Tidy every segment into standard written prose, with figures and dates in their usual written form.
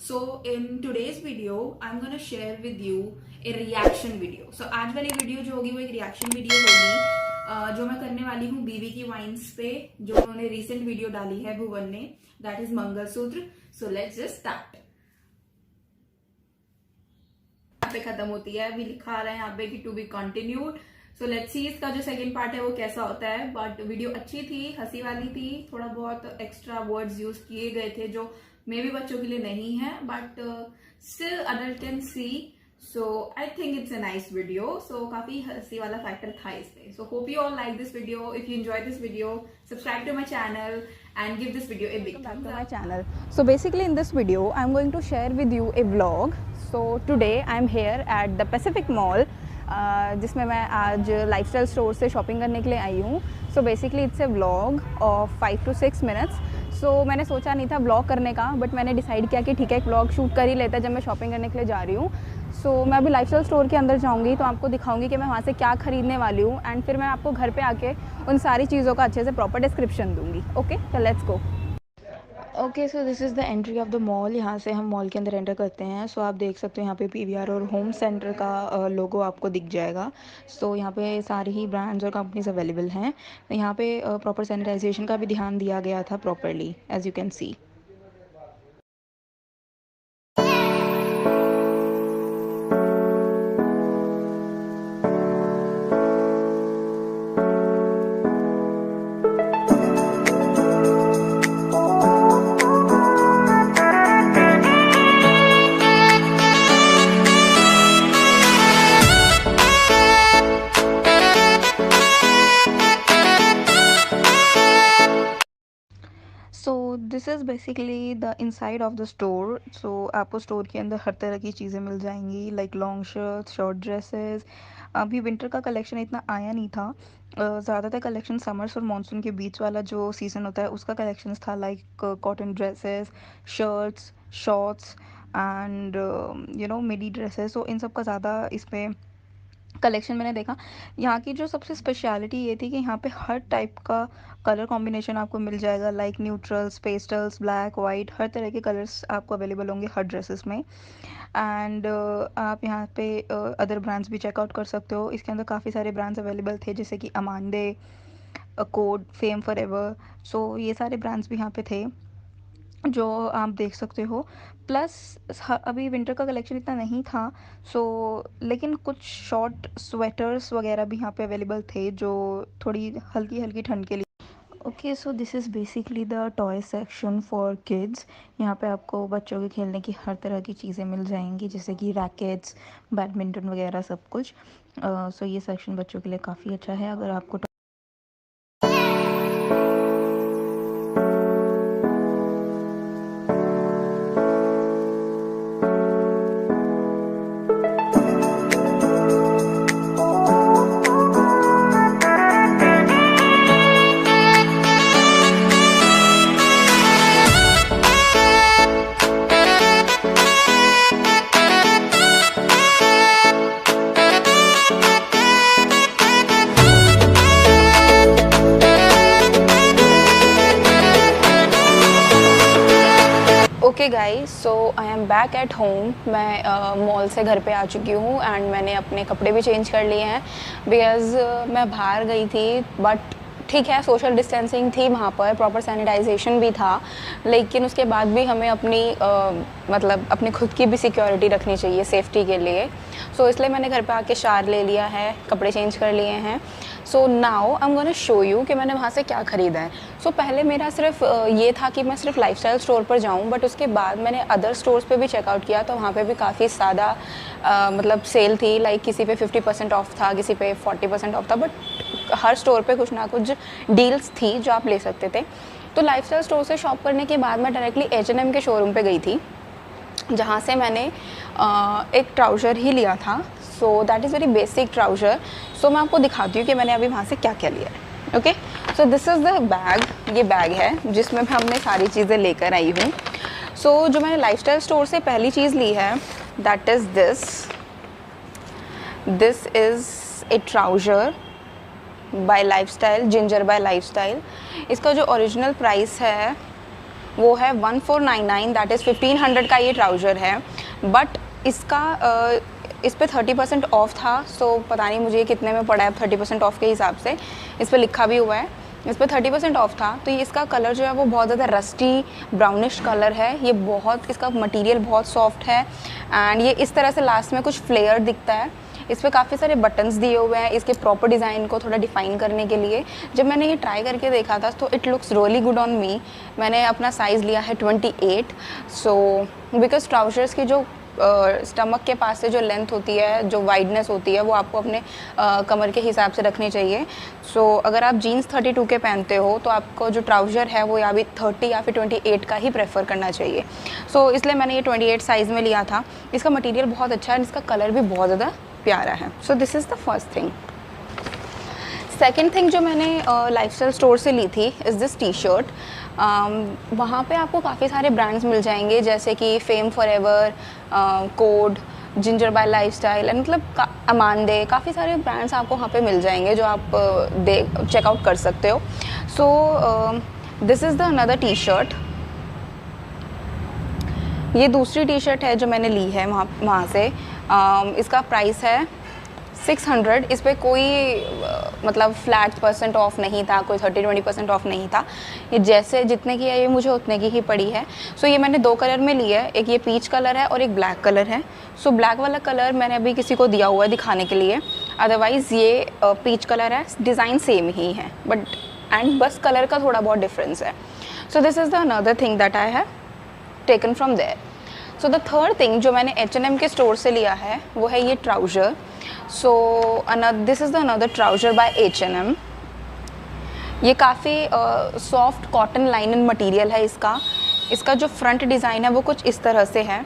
So in today's video I'm gonna share with you a reaction video. So आज वाली video जो होगी वो एक रिएक्शन वीडियो होगी जो मैं करने वाली हूँ बीवी की वाइन्स पे, जो उन्होंने रिसेंट वीडियो डाली है भुवन ने, that is mangalsutra. So let's just start. यहाँ पे खत्म होती है, अभी लिखा आ रहा है यहाँ पे कि to be continued. So let's see इसका जो सेकंड पार्ट है वो कैसा होता है. बट वीडियो अच्छी थी, हंसी वाली थी, थोड़ा बहुत एक्स्ट्रा वर्ड्स यूज किए गए थे जो मे भी बच्चों के लिए नहीं है, but still adult can see. So I think it's a nice video. So काफी हंसी वाला फैक्टर था इसमें. So hope you all like this video. If you enjoy this video, subscribe to my channel and give this video a big thumbs up. My channel. So basically in this video I'm going to share with you a vlog. So today I'm here at the Pacific Mall जिसमें मैं आज lifestyle store से shopping करने के लिए आई हूँ. So basically it's a vlog of 5 to 6 minutes. सो मैंने सोचा नहीं था व्लॉग करने का, बट मैंने डिसाइड किया कि ठीक है एक व्लॉग शूट कर ही लेता है जब मैं शॉपिंग करने के लिए जा रही हूँ. सो मैं अभी लाइफस्टाइल स्टोर के अंदर जाऊँगी तो आपको दिखाऊंगी कि मैं वहाँ से क्या ख़रीदने वाली हूँ, एंड फिर मैं आपको घर पे आके उन सारी चीज़ों का अच्छे से प्रॉपर डिस्क्रिप्शन दूँगी. ओके, तो let's go. Okay, so this is the entry of the mall. यहाँ से हम मॉल के अंदर एंटर करते हैं. सो आप देख सकते हो यहाँ पे पीवीआर और होम सेंटर का लोगो आपको दिख जाएगा. सो यहाँ पे सारी ही ब्रांड्स और कंपनीज अवेलेबल हैं. यहाँ पे प्रॉपर सैनिटाइजेशन का भी ध्यान दिया गया था properly, as you can see. So this is basically the inside of the store. So आपको स्टोर के अंदर हर तरह की चीज़ें मिल जाएंगी, like long shirts, short dresses. अभी विंटर का कलेक्शन इतना आया नहीं था. ज़्यादातर कलेक्शन समर्स और मानसून के बीच वाला जो सीज़न होता है उसका कलेक्शंस था, like cotton dresses, shirts, shorts and midi dresses. So इन सब का ज़्यादा इसमें कलेक्शन मैंने देखा. यहाँ की जो सबसे स्पेशलिटी ये थी कि यहाँ पे हर टाइप का कलर कॉम्बिनेशन आपको मिल जाएगा, like neutrals, pastels, black, white, हर तरह के कलर्स आपको अवेलेबल होंगे हर ड्रेसेस में. एंड आप यहाँ पे अदर ब्रांड्स भी चेकआउट कर सकते हो. इसके अंदर काफ़ी सारे ब्रांड्स अवेलेबल थे, जैसे कि अमांडे, कोड, फेम फॉर एवर. सो ये सारे ब्रांड्स भी यहाँ पे थे जो आप देख सकते हो. प्लस अभी विंटर का कलेक्शन इतना नहीं था, लेकिन कुछ शॉर्ट स्वेटर्स वगैरह भी यहाँ पे अवेलेबल थे जो थोड़ी हल्की हल्की ठंड के लिए. Okay, so this is basically the toy section for kids. यहाँ पे आपको बच्चों के खेलने की हर तरह की चीज़ें मिल जाएंगी, जैसे कि रैकेट्स, बैडमिंटन वगैरह सब कुछ. सो ये सेक्शन बच्चों के लिए काफ़ी अच्छा है. अगर आपको okay guys, so I am back at home. मैं मॉल से घर पे आ चुकी हूँ एंड मैंने अपने कपड़े भी चेंज कर लिए हैं, बिकॉज़ मैं बाहर गई थी. बट ठीक है, सोशल डिस्टेंसिंग थी वहाँ पर, प्रॉपर सैनिटाइजेशन भी था, लेकिन उसके बाद भी हमें अपनी खुद की भी सिक्योरिटी रखनी चाहिए सेफ्टी के लिए. सो इसलिए मैंने घर पे आके शावर ले लिया है, कपड़े चेंज कर लिए हैं. So now I am gonna show you कि मैंने वहाँ से क्या ख़रीदा है. सो पहले मेरा सिर्फ ये था कि मैं सिर्फ लाइफस्टाइल स्टोर पर जाऊँ, बट उसके बाद मैंने अदर स्टोर्स पे भी चेकआउट किया तो वहाँ पे भी काफ़ी ज़्यादा सेल थी. लाइक किसी पे 50% ऑफ था, किसी पे 40% ऑफ था, बट हर स्टोर पे कुछ ना कुछ डील्स थी जो आप ले सकते थे. तो लाइफस्टाइल स्टोर से शॉप करने के बाद मैं डायरेक्टली H&M के शोरूम पे गई थी, जहाँ से मैंने एक ट्राउज़र ही लिया था. So that is very basic trouser. So मैं आपको दिखाती हूँ कि मैंने अभी वहाँ से क्या क्या लिया है. Okay, so this is the bag. ये बैग है जिसमें हमने सारी चीज़ें लेकर आई हूँ. सो जो मैंने लाइफस्टाइल स्टोर से पहली चीज़ ली है, that is this is a trouser by Lifestyle, Ginger by Lifestyle. इसका जो ओरिजिनल प्राइस है वो है 1499, दैट इज़ 1500 का ये ट्राउज़र है। बट इसका इस पे 30% ऑफ था, सो पता नहीं मुझे कितने में पड़ा है 30% ऑफ के हिसाब से, इस पर लिखा भी हुआ है, इस पर 30% ऑफ था। तो ये इसका कलर जो है वो बहुत ज़्यादा रस्टी ब्राउनिश कलर है। ये बहुत, इसका मटेरियल बहुत सॉफ्ट है एंड ये इस तरह से लास्ट में कुछ फ्लेयर दिखता है। इस पर काफ़ी सारे बटन्स दिए हुए हैं इसके प्रॉपर डिज़ाइन को थोड़ा डिफ़ाइन करने के लिए। जब मैंने ये ट्राई करके देखा था तो it looks really good on me. मैंने अपना साइज़ लिया है 28, सो बिकॉज ट्राउजर्स की जो स्टमक के पास से जो लेंथ होती है, जो वाइडनेस होती है, वो आपको अपने कमर के हिसाब से रखनी चाहिए। सो अगर आप जीन्स 32 के पहनते हो तो आपको जो ट्राउज़र है वो या भी 30 या फिर 28 का ही प्रेफर करना चाहिए। सो इसलिए मैंने ये 28 साइज़ में लिया था। इसका मटेरियल बहुत अच्छा है, इसका कलर भी बहुत ज़्यादा प्यारा है। So this is the first thing. Second thing जो मैंने लाइफस्टाइल स्टोर से ली थी इज़ दिस टी शर्ट। वहाँ पे आपको काफ़ी सारे ब्रांड्स मिल जाएंगे, जैसे कि Fame Forever, Code, Ginger by Lifestyle, मतलब अमानदे, काफ़ी सारे ब्रांड्स आपको वहाँ पे मिल जाएंगे जो आप चेकआउट कर सकते हो। सो this is the another T shirt. ये दूसरी टी शर्ट है जो मैंने ली है वहाँ से। इसका प्राइस है 600। इस पर कोई मतलब फ्लैट % ऑफ नहीं था, कोई 30-20% ऑफ नहीं था। ये जैसे जितने की है ये मुझे उतने की ही पड़ी है। सो ये मैंने 2 कलर में ली है, एक ये पीच कलर है और एक ब्लैक कलर है। सो ब्लैक वाला कलर मैंने अभी किसी को दिया हुआ है दिखाने के लिए, अदरवाइज़ ये पीच कलर है। डिज़ाइन सेम ही है बट एंड बस कलर का थोड़ा बहुत डिफरेंस है। So this is the another thing that I have taken from there. So the third thing जो मैंने H&M के स्टोर से लिया है वो है ये trouser. So this is the another trouser by H&M। ये काफ़ी सॉफ्ट कॉटन लाइनन मटेरियल है इसका। इसका जो फ्रंट डिज़ाइन है वो कुछ इस तरह से है।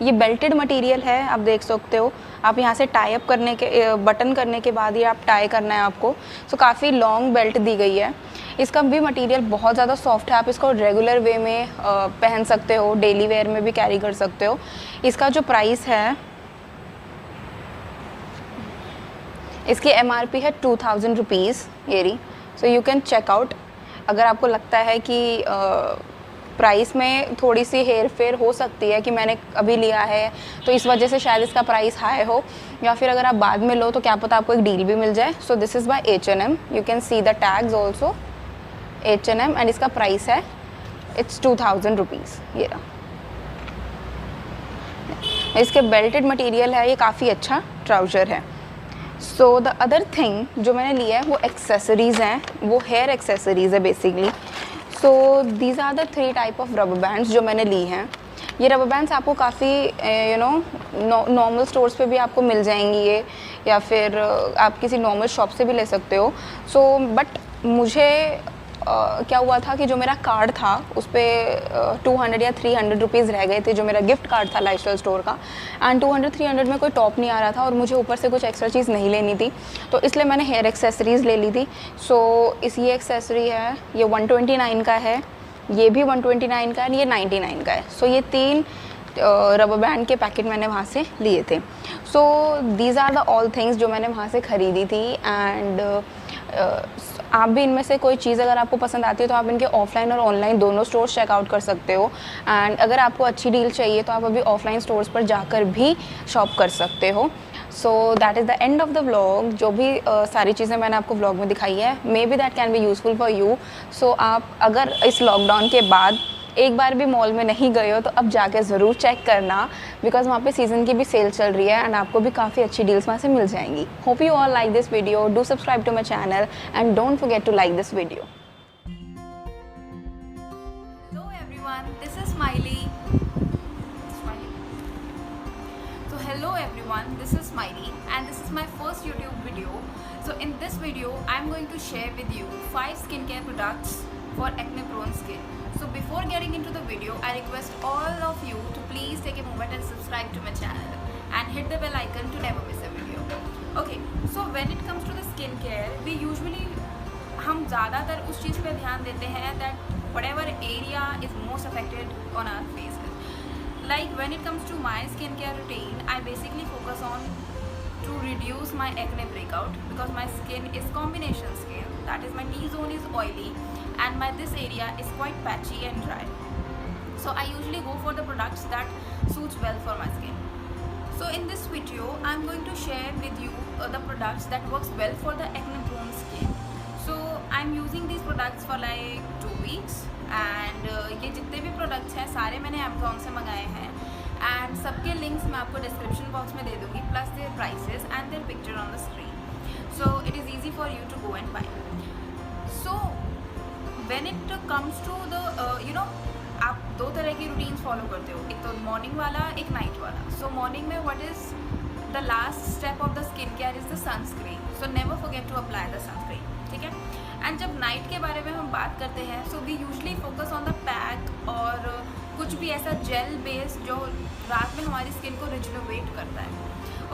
ये बेल्टेड मटेरियल है, आप देख सकते हो। आप यहाँ से टाई अप करने के बटन करने के बाद ये आप टाई करना है आपको। सो काफ़ी लॉन्ग बेल्ट दी गई है। इसका भी मटेरियल बहुत ज़्यादा सॉफ्ट है। आप इसको रेगुलर वे में पहन सकते हो, डेली वेयर में भी कैरी कर सकते हो। इसका जो प्राइस है, इसकी MRP है 2000 रुपीज़ ये रही। So you can check out. अगर आपको लगता है कि प्राइस में थोड़ी सी हेर फेर हो सकती है कि मैंने अभी लिया है तो इस वजह से शायद इसका प्राइस हाई हो, या फिर अगर आप बाद में लो तो क्या पता आपको एक डील भी मिल जाए। सो this is by H&M। You can see the tags also H&M and इसका प्राइस है इट्स 2000 रुपीज़ ये रहा। इसके बेल्टेड मटेरियल है, ये काफ़ी अच्छा ट्राउज़र है। सो द अदर थिंग जो मैंने लिया है वो एक्सेसरीज़ हैं, वो हेयर एक्सेसरीज़ है basically. So these are the 3 type of rubber bands जो मैंने ली हैं। ये रबर बैंड्स आपको काफ़ी नॉर्मल स्टोर्स पे भी आपको मिल जाएंगी ये, या फिर आप किसी नॉर्मल शॉप से भी ले सकते हो। सो बट मुझे क्या हुआ था कि जो मेरा कार्ड था उस पर 200 या 300 रुपीज़ रह गए थे, जो मेरा गिफ्ट कार्ड था लाइफस्टाइल स्टोर का। एंड 200-300 में कोई टॉप नहीं आ रहा था और मुझे ऊपर से कुछ एक्स्ट्रा चीज़ नहीं लेनी थी, तो इसलिए मैंने हेयर एक्सेसरीज़ ले ली थी। सो ये एक्सेसरी है, ये 129 का है, ये भी 129 का है, ये 99 का है। सो ये 3 रबर बैंड के पैकेट मैंने वहाँ से लिए थे। So these are the all things जो मैंने वहाँ से ख़रीदी थी। एंड आप भी इनमें से कोई चीज़ अगर आपको पसंद आती है तो आप इनके ऑफलाइन और ऑनलाइन दोनों स्टोर्स चेकआउट कर सकते हो। एंड अगर आपको अच्छी डील चाहिए तो आप अभी ऑफलाइन स्टोर्स पर जाकर भी शॉप कर सकते हो। सो that is the end of the vlog. जो भी सारी चीज़ें मैंने आपको व्लॉग में दिखाई है, maybe that can be useful for you. So आप अगर इस लॉकडाउन के बाद एक बार भी मॉल में नहीं गए हो तो अब जाके ज़रूर चेक करना, बिकॉज वहाँ पे सीज़न की भी सेल चल रही है एंड आपको भी काफ़ी अच्छी डील्स वहाँ से मिल जाएंगी। Hope you all like this video, do subscribe to my channel and don't forget to like this video. Hello everyone, this is Smiley. So hello everyone, this is Smiley and this is my first YouTube video. So in this video I'm going to share with you 5 skincare products for acne prone skin. So before getting into the video, I request all of you to please take a moment and subscribe to my channel and hit the bell icon to never miss a video. Okay, so when it comes to the skincare, we usually हम ज़्यादातर उस चीज़ पे ध्यान देते हैं that whatever area is most affected on our faces. Like when it comes to my skincare routine, I basically focus on to reduce my acne breakout because my skin is combination skin. That is, my T-zone is oily and my this area is quite patchy and dry. So I usually go for the products that suits well for my skin. So in this video I'm going to share with you the products that works well for the acne prone skin. So I'm using these products for like 2 weeks and ये जितने भी products हैं सारे मैंने Amazon से मंगाए हैं and सबके links मैं आपको description box में दे दूँगी plus their prices and their picture on the screen. So it is easy for you to go and buy. So when it comes to the आप 2 तरह की रूटीन्स फॉलो करते हो, एक तो मॉर्निंग वाला एक नाइट वाला. सो मॉर्निंग में what is the last step of the skin care is the sunscreen. So never forget to apply the sunscreen, ठीक है. एंड जब नाइट के बारे में हम बात करते हैं so we usually focus on the pack और कुछ भी ऐसा जेल बेस जो रात में हमारी स्किन को रिजुनोवेट करता है.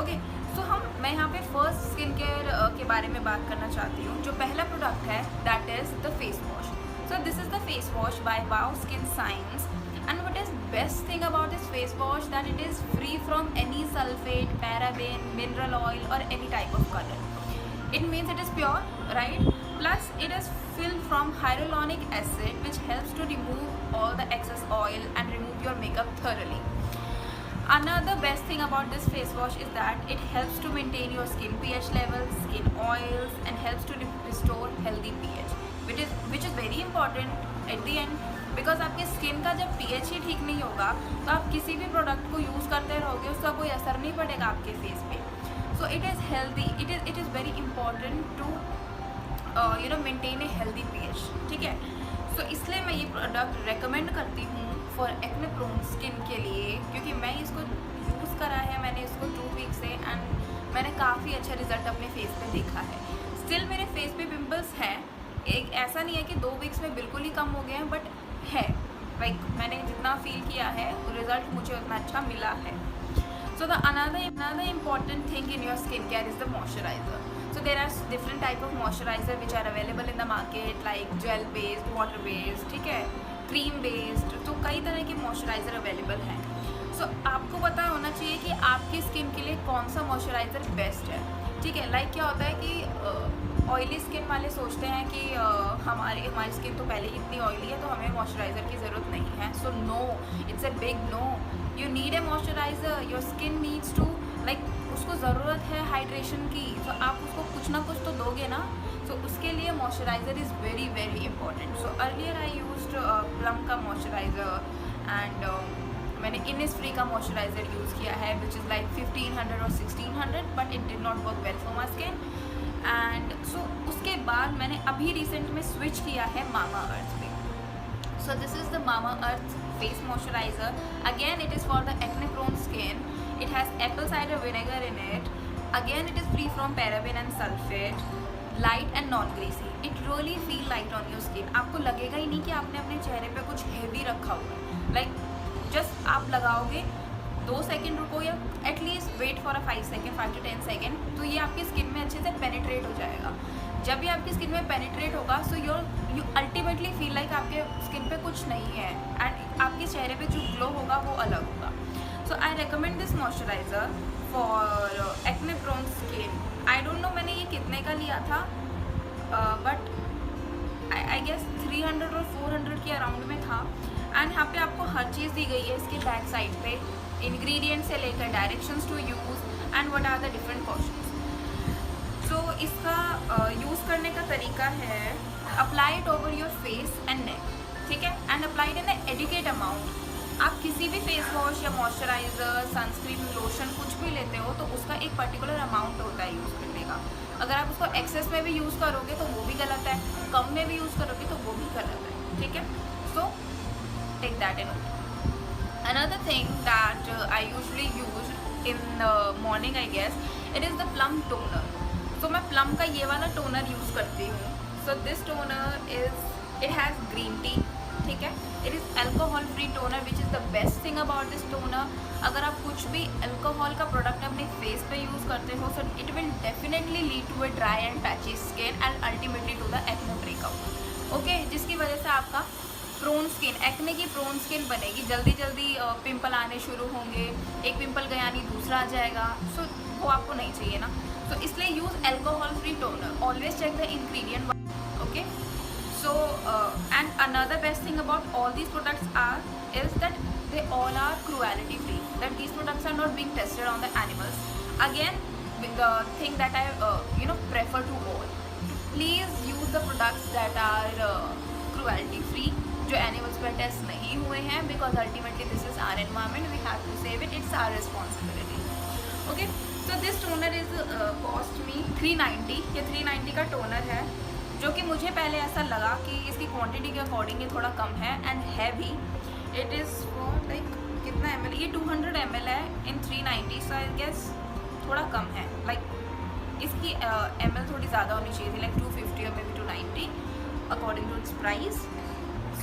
ओके सो मैं यहाँ पे फर्स्ट स्किन केयर के बारे में बात करना चाहती हूँ. जो पहला प्रोडक्ट है that is the face wash. So this is the face wash by Wow Skin Science, and what is best thing about this face wash that it is free from any sulfate, paraben, mineral oil or any type of color. It means it is pure, right? Plus it is filled from hyaluronic acid which helps to remove all the excess oil and remove your makeup thoroughly. Another best thing about this face wash is that it helps to maintain your skin pH level, skin oils and helps to restore healthy pH. which is very important at the end because आपके skin का जब pH ही ठीक नहीं होगा तो आप किसी भी प्रोडक्ट को यूज़ करते रहोगे उसका कोई असर नहीं पड़ेगा आपके फेस पे. So it is healthy, it is very important to maintain a healthy pH, ठीक है. सो इसलिए मैं ये प्रोडक्ट रेकमेंड करती हूँ फॉर एक्ने प्रोन स्किन के लिए क्योंकि मैं इसको यूज़ करा है. मैंने इसको 2 वीक से एंड मैंने काफ़ी अच्छा रिजल्ट अपने फेस पे देखा है. स्टिल मेरे फेस पे पिम्पल्स हैं, एक ऐसा नहीं है कि 2 वीक्स में बिल्कुल ही कम हो गए हैं, बट है लाइक मैंने जितना फील किया है रिजल्ट मुझे उतना अच्छा मिला है. So the another important thing in your skin care is the moisturiser. So there are different type of moisturiser which are available in the market like gel based, water based, ठीक है, cream based. तो कई तरह के moisturiser available हैं. सो आपको पता होना चाहिए कि आपकी स्किन के लिए कौन सा मॉइस्चराइज़र बेस्ट है, ठीक है. लाइक क्या होता है कि ऑयली स्किन वाले सोचते हैं कि हमारी स्किन तो पहले ही इतनी ऑयली है तो हमें मॉइस्चराइज़र की ज़रूरत नहीं है. So no, it's a big no. You need a moisturiser. Your skin needs to like उसको ज़रूरत है हाइड्रेशन की. तो आप उसको कुछ ना कुछ तो दोगे ना. सो उसके लिए moisturiser is very very important. So earlier I used plum का मॉइस्चराइज़र एंड मैंने इनिसफ्री का मॉइस्चराइज़र यूज़ किया है विच इज़ लाइक 1500 और 1600 but it did not work well for my skin. And so उसके बाद मैंने अभी रिसेंट में स्विच किया है मामा अर्थ पे. So this is the Mamaearth face moisturiser. Again it is for the acne prone skin. It has apple cider vinegar in it. Again it is free from paraben and sulphate, light and non greasy. It really feel light on your skin. आपको लगेगा ही नहीं कि आपने अपने चेहरे पे कुछ heavy रखा हुआ है. लाइक जस्ट आप लगाओगे 2 सेकेंड रुको या at least wait for 5 to 10 second तो ये आपकी स्किन में अच्छे से पेनिट्रेट हो जाएगा. जब ये आपकी स्किन में पेनिट्रेट होगा so you ultimately feel like आपके स्किन पे कुछ नहीं है एंड आपके चेहरे पे जो ग्लो होगा वो अलग होगा. So I recommend this moisturiser for acne prone skin. I don't know मैंने ये कितने का लिया था बट आई गेस 300 और 400 के अराउंड में था. एंड यहाँ पे आपको हर चीज़ दी गई है इसके बैक साइड पे, इंग्रेडिएंट्स से लेकर directions to use and what are the different cautions. So इसका यूज़ करने का तरीका है apply it over your face and neck, ठीक है, and apply it in adequate amount. आप किसी भी फेस वॉश या मॉइस्चराइज़र, सनस्क्रीन, लोशन कुछ भी लेते हो तो उसका एक पर्टिकुलर अमाउंट होता है यूज़ करने का. अगर आप उसको एक्सेस में भी यूज़ करोगे तो वो भी गलत है, कम में भी यूज़ करोगे तो वो भी गलत है, ठीक है. सो take that in. Another thing that I usually use in the morning I guess it is the plum toner. So मैं plum का ये वाला toner use करती हूँ. So this toner it has green tea, ठीक है. It is alcohol free toner which is the best thing about this toner. अगर आप कुछ भी alcohol का product अपने face पे use करते हो so it will definitely lead to a dry and patchy skin and ultimately to the acne breakout. Okay, जिसकी वजह से आपका प्रोन स्किन, एक्ने की प्रोन स्किन बनेगी. जल्दी जल्दी पिंपल आने शुरू होंगे. एक पिंपल गया नहीं दूसरा आ जाएगा. सो वो आपको नहीं चाहिए ना. तो इसलिए use alcohol free toner. Always check the ingredient. Okay. So And another best thing about all these products is that they all are cruelty free, that these products are not being tested on the animals. Again, the thing that I prefer to all, please use the products that are cruelty free, जो animals पर test नहीं हुए हैं, because ultimately this is our environment, we have to save it, it's our responsibility. Okay, so this toner is cost me 390. ये 390 का toner है, जो कि मुझे पहले ऐसा लगा कि इसकी क्वांटिटी के अकॉर्डिंग ये थोड़ा कम है एंड है भी. इट इज़ फॉर लाइक कितना ml, ये 200 ml है इन 390, सो आई गेस थोड़ा कम है. लाइक इसकी ml थोड़ी ज़्यादा होनी चाहिए थी, लाइक 250 और maybe 290 according to its price.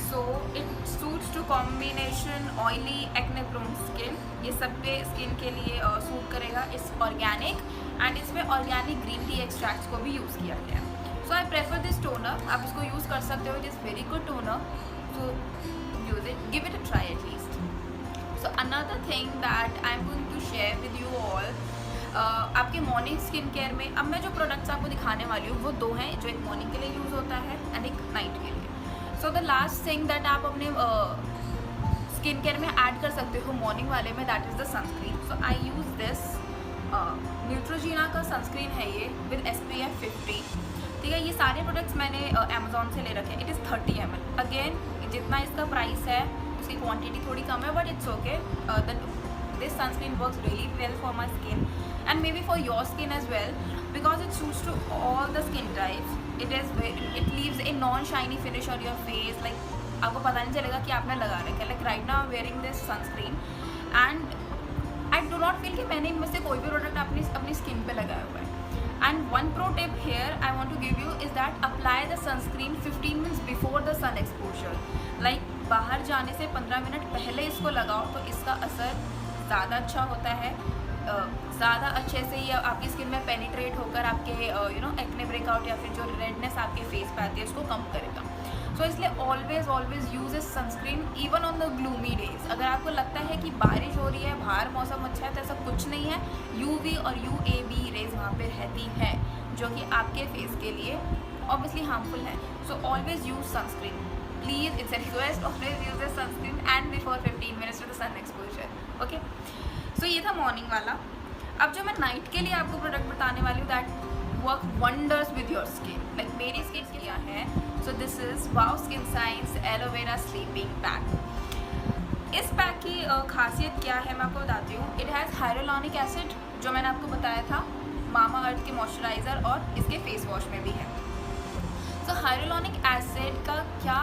So it suits to combination oily acne prone skin, ये सब पे स्किन के लिए सूट करेगा. इट्स ऑर्गेनिक एंड इसमें ऑर्गेनिक ग्रीन टी एक्सट्रैक्ट्स को भी यूज़ किया गया है. So I prefer this toner. आप इसको यूज़ कर सकते हो, it is very good toner, so use it, give it a try at least. So another thing that I am going to share with you all, आपके morning skin care में अब मैं जो प्रोडक्ट्स आपको दिखाने वाली हूँ वो 2 हैं, जो एक मॉर्निंग के लिए यूज़ होता है एंड एक नाइट के लिए. सो द लास्ट थिंग दैट आप अपने स्किन केयर में ऐड कर सकते हो मॉर्निंग वाले में, that is the sunscreen. So I use this Neutrogena का सनस्क्रीन है ये विद SPF 50. ठीक है, ये सारे प्रोडक्ट्स मैंने अमेजोन से ले रखे हैं. It is 30 ml. अगेन जितना इसका प्राइस है उसकी क्वांटिटी थोड़ी कम है, but it's okay. This sunscreen works really well for my skin and maybe for your skin as well, because it suits to all the skin types. It leaves a non-shiny finish on your face. Like आपको पता नहीं चलेगा कि आपने लगा रखा है. Like right now I'm wearing this sunscreen and I do not feel कि मैंने इनमें से कोई भी प्रोडक्ट अपनी स्किन पे लगाया हुआ है. And one pro tip here I want to give you is that apply the sunscreen 15 minutes before the sun exposure. Like बाहर जाने से 15 मिनट पहले इसको लगाओ तो इसका असर ज़्यादा अच्छा होता है. ज़्यादा अच्छे से ये आपकी स्किन में पेनिट्रेट होकर आपके एक्ने ब्रेकआउट या फिर जो रेडनेस आपके फेस पे आती है उसको कम करेगा. सो इसलिए ऑलवेज यूज़ इस sunscreen even on the gloomy days. अगर आपको लगता है कि बारिश हो रही है, बाहर मौसम अच्छा है, तो ऐसा कुछ नहीं है. UV और UAB रेज वहाँ पे रहती हैं, जो कि आपके फेस के लिए ऑब्वियसली हार्मफुल है. So always use sunscreen, please. It's a request, always use the sunscreen and before 15 minutes to the sun exposure. Okay, so ये था मॉर्निंग वाला. अब जो मैं नाइट के लिए आपको प्रोडक्ट बताने वाली हूँ, that work wonders with your skin. Like मेरी स्किन क्या है, so this is wow skin science aloe vera sleeping pack. इस पैक की खासियत क्या है मैं आपको बताती हूँ. इट हैज़ हाइलोरॉनिक एसिड, जो मैंने आपको बताया था मामा अर्थ के मॉइस्चराइज़र और इसके फेस वॉश में भी है. सो हाइलोरॉनिक एसिड का क्या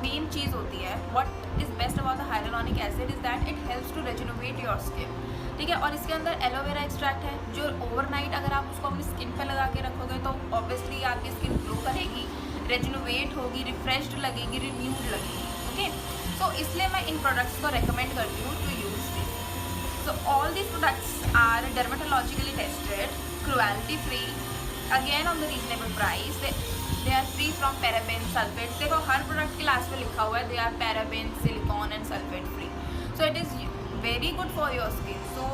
मेन चीज़ होती है, what is best about the hyaluronic acid is that it helps to rejuvenate your skin. ठीक है, और इसके अंदर एलोवेरा एक्सट्रैक्ट है, जो ओवरनाइट अगर आप उसको अपनी स्किन पे लगा के रखोगे तो ऑब्वियसली आपकी स्किन ग्लो करेगी, रेजुनोवेट होगी, रिफ्रेश्ड लगेगी, रिन्यूड लगेगी. ओके, सो इसलिए मैं इन प्रोडक्ट्स को रेकमेंड करती हूँ to use this. So all these products are dermatologically tested, cruelty free, again on the reasonable price. They are free from paraben, sulphate. देखो हर प्रोडक्ट के लास्ट में लिखा हुआ है they are paraben, silicone and sulphate free. So it is very good for your skin. So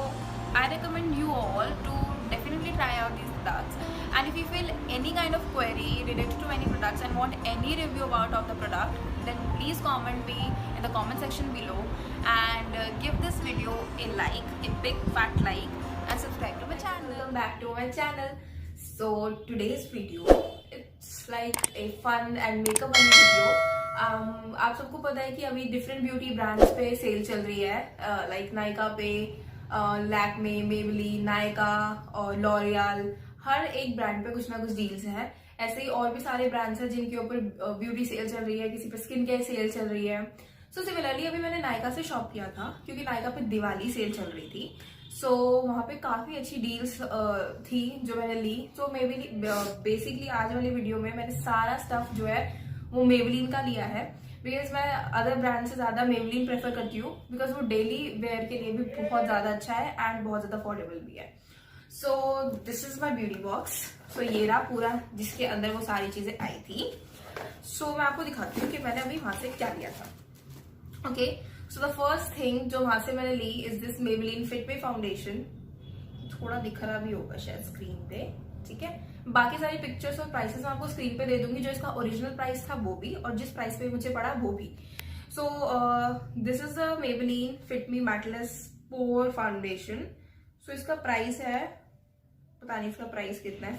I recommend you all to definitely try out these products. And if you feel any kind of query related to any products and want any review about the product, then please comment me in the comment section below and give this video a like, a big fat like, and subscribe to my channel. Welcome back to my channel. So today's video, it's like a fun and makeup video. आप सबको पता है कि अभी different beauty brands पे cell चल रही है, लाइक नायका पे, लैक्मे, मेबेलिन, नायका और लॉरियल. हर एक ब्रांड पे कुछ ना कुछ डील्स हैं. ऐसे ही और भी सारे ब्रांड्स हैं जिनके ऊपर ब्यूटी सेल चल रही है, किसी पे स्किन केयर सेल चल रही है. सो सिमिलरली अभी मैंने नायका से शॉप किया था क्योंकि नायका पे दिवाली सेल चल रही थी. सो वहाँ पे काफ़ी अच्छी डील्स थी जो मैंने ली. सो बेसिकली आज वाली वीडियो में मैंने सारा स्टफ जो है वो मेबेलिन का लिया है, बिकॉज मैं अदर ब्रांड से ज़्यादा मेबेलिन प्रेफर करती हूँ, बिकॉज वो डेली वेयर के लिए भी बहुत ज़्यादा अच्छा है एंड बहुत ज़्यादा अफोर्डेबल भी है. So this is my beauty box. So ये रहा पूरा जिसके अंदर वो सारी चीज़ें आई थी. सो मैं आपको दिखाती हूँ कि मैंने अभी वहाँ से क्या लिया था. Okay, so the first thing जो वहाँ से मैंने ली is this Maybelline Fit Me foundation. थोड़ा दिख रहा भी होगा शायद स्क्रीन पे, ठीक है. बाकी सारी पिक्चर्स और प्राइसेस मैं आपको स्क्रीन पे दे दूंगी, जो इसका ओरिजिनल प्राइस था वो भी, और जिस प्राइस पे मुझे पड़ा वो भी। So this is the Maybelline Fit Me matteless pore foundation. So इसका प्राइस है, पता नहीं इसका प्राइस कितना है,